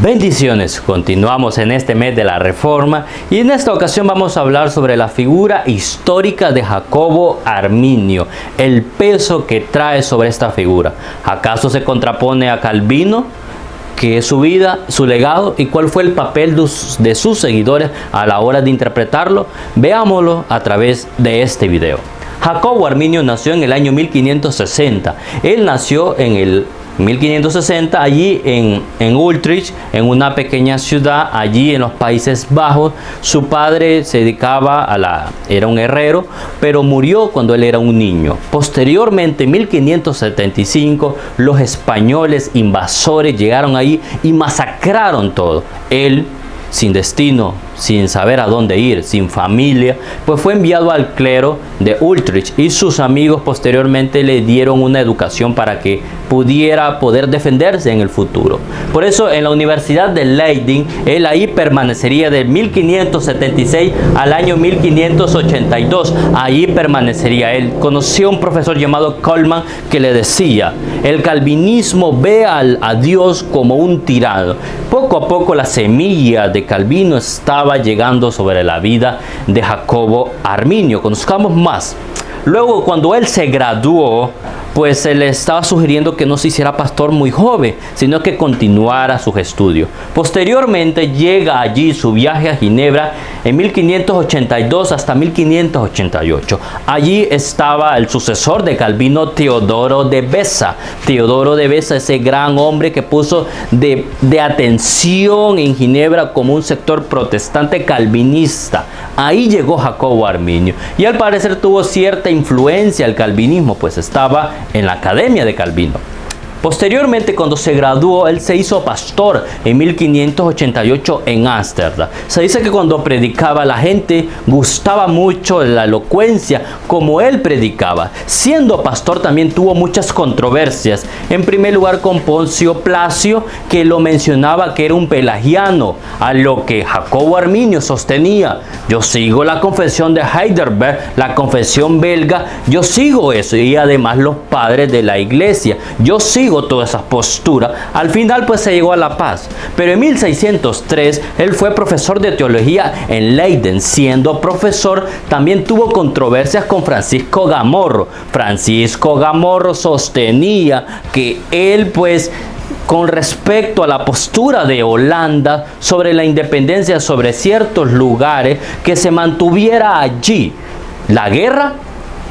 Bendiciones, continuamos en este mes de la Reforma y en esta ocasión vamos a hablar sobre la figura histórica de Jacobo Arminio, el peso que trae sobre esta figura. ¿Acaso se contrapone a Calvino? ¿Qué es su vida, su legado y cuál fue el papel de sus seguidores a la hora de interpretarlo? Veámoslo a través de este video. Jacobo Arminio nació en el año 1560. Él nació en el 1560 allí en Utrecht, en una pequeña ciudad allí en los Países Bajos. Su padre se dedicaba era un herrero, pero murió cuando él era un niño. Posteriormente, en 1575, los españoles invasores llegaron ahí y masacraron todo. Él, sin destino, sin saber a dónde ir, sin familia, pues fue enviado al clero de Utrecht y sus amigos posteriormente le dieron una educación para que pudiera poder defenderse en el futuro. Por eso en la Universidad de Leiden, él ahí permanecería de 1576 al año 1582. Allí permanecería. Él conoció a un profesor llamado Coleman que le decía: el calvinismo ve a Dios como un tirano. Poco a poco la semilla de Calvino estaba llegando sobre la vida de Jacobo Arminio. Conozcamos más. Luego, cuando él se graduó, pues se le estaba sugiriendo que no se hiciera pastor muy joven, sino que continuara sus estudios. Posteriormente llega allí su viaje a Ginebra en 1582 hasta 1588. Allí estaba el sucesor de Calvino, Teodoro de Beza. Teodoro de Beza, ese gran hombre que puso de atención en Ginebra como un sector protestante calvinista. Ahí llegó Jacobo Arminio y al parecer tuvo cierta influencia el calvinismo, pues estaba en la Academia de Calvino. Posteriormente, cuando se graduó, él se hizo pastor en 1588 en Ámsterdam. Se dice que cuando predicaba, la gente gustaba mucho la elocuencia como él predicaba. Siendo pastor también tuvo muchas controversias. En primer lugar con Poncio Placio, que lo mencionaba que era un pelagiano, a lo que Jacobo Arminio sostenía: yo sigo la confesión de Heidelberg, la confesión belga, yo sigo eso, y además los padres de la iglesia, yo sigo todas esas posturas. Al final pues se llegó a la paz. Pero en 1603 él fue profesor de teología en Leiden. Siendo profesor también tuvo controversias con Francisco Gamorro. Francisco Gamorro sostenía que él pues, con respecto a la postura de Holanda sobre la independencia sobre ciertos lugares, que se mantuviera allí la guerra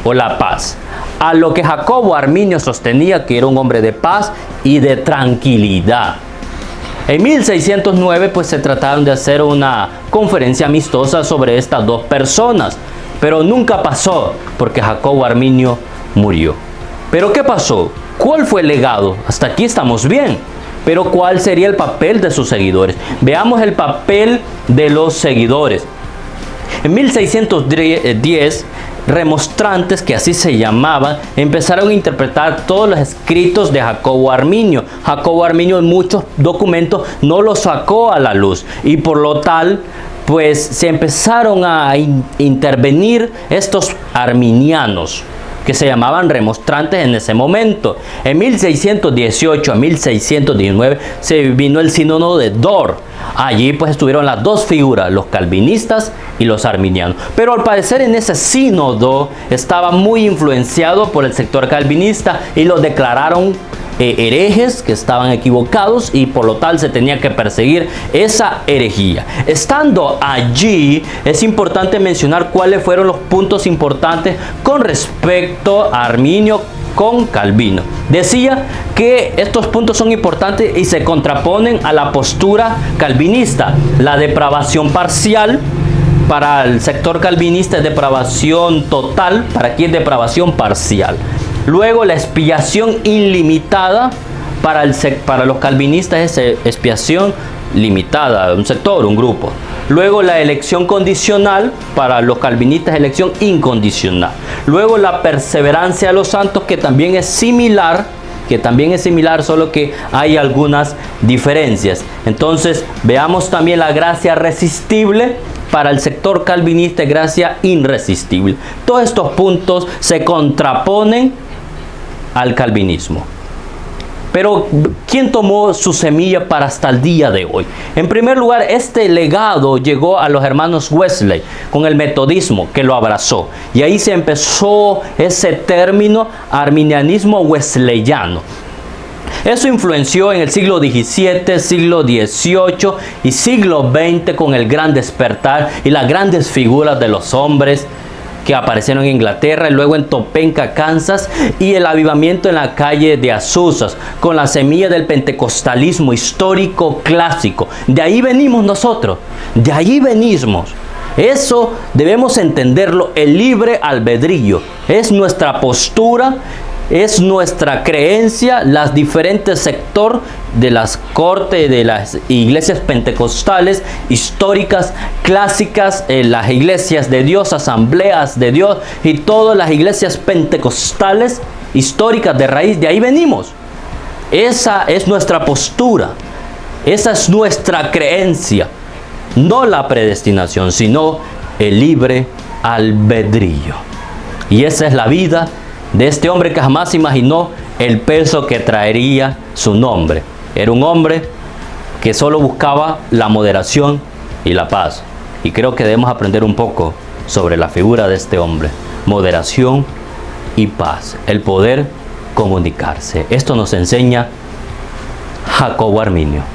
o la paz. A lo que Jacobo Arminio sostenía que era un hombre de paz y de tranquilidad. En 1609 pues se trataron de hacer una conferencia amistosa sobre estas dos personas, pero nunca pasó porque Jacobo Arminio murió. ¿Pero qué pasó? ¿Cuál fue el legado? Hasta aquí estamos bien. Pero ¿cuál sería el papel de sus seguidores? Veamos el papel de los seguidores. En 1610, remonstrantes, que así se llamaban, empezaron a interpretar todos los escritos de Jacobo Arminio. Jacobo Arminio en muchos documentos no los sacó a la luz y por lo tal pues se empezaron a intervenir estos arminianos, que se llamaban remonstrantes en ese momento. En 1618 a 1619 se vino el sínodo de Dort. Allí pues estuvieron las dos figuras, los calvinistas y los arminianos. Pero al parecer en ese sínodo estaba muy influenciado por el sector calvinista y los declararon herejes, que estaban equivocados, y por lo tal se tenía que perseguir esa herejía. Estando allí, es importante mencionar cuáles fueron los puntos importantes con respecto a Arminio con Calvino. Decía que estos puntos son importantes y se contraponen a la postura calvinista: la depravación parcial. Para el sector calvinista es depravación total, para aquí es depravación parcial. Luego la expiación ilimitada, para los calvinistas es expiación limitada, un sector, un grupo. Luego la elección condicional, para los calvinistas elección incondicional. Luego la perseverancia de los santos, que también es similar, solo que hay algunas diferencias. Entonces veamos también la gracia resistible. Para el sector calvinista, gracia irresistible. Todos estos puntos se contraponen al calvinismo. Pero, ¿quién tomó su semilla para hasta el día de hoy? En primer lugar, este legado llegó a los hermanos Wesley con el metodismo, que lo abrazó. Y ahí se empezó ese término arminianismo wesleyano. Eso influenció en el siglo XVII, siglo XVIII y siglo XX con el gran despertar y las grandes figuras de los hombres que aparecieron en Inglaterra y luego en Topeka, Kansas, y el avivamiento en la calle de Azusa, con la semilla del pentecostalismo histórico clásico. De ahí venimos nosotros, de ahí venimos. Eso debemos entenderlo, el libre albedrío. Es nuestra postura, es nuestra creencia, las diferentes sectores de las cortes de las iglesias pentecostales históricas, clásicas, las iglesias de Dios, asambleas de Dios y todas las iglesias pentecostales históricas de raíz. De ahí venimos. Esa es nuestra postura, esa es nuestra creencia, no la predestinación, sino el libre albedrío. Y esa es la vida de este hombre que jamás imaginó el peso que traería su nombre. Era un hombre que solo buscaba la moderación y la paz. Y creo que debemos aprender un poco sobre la figura de este hombre. Moderación y paz. El poder comunicarse. Esto nos enseña Jacobo Arminio.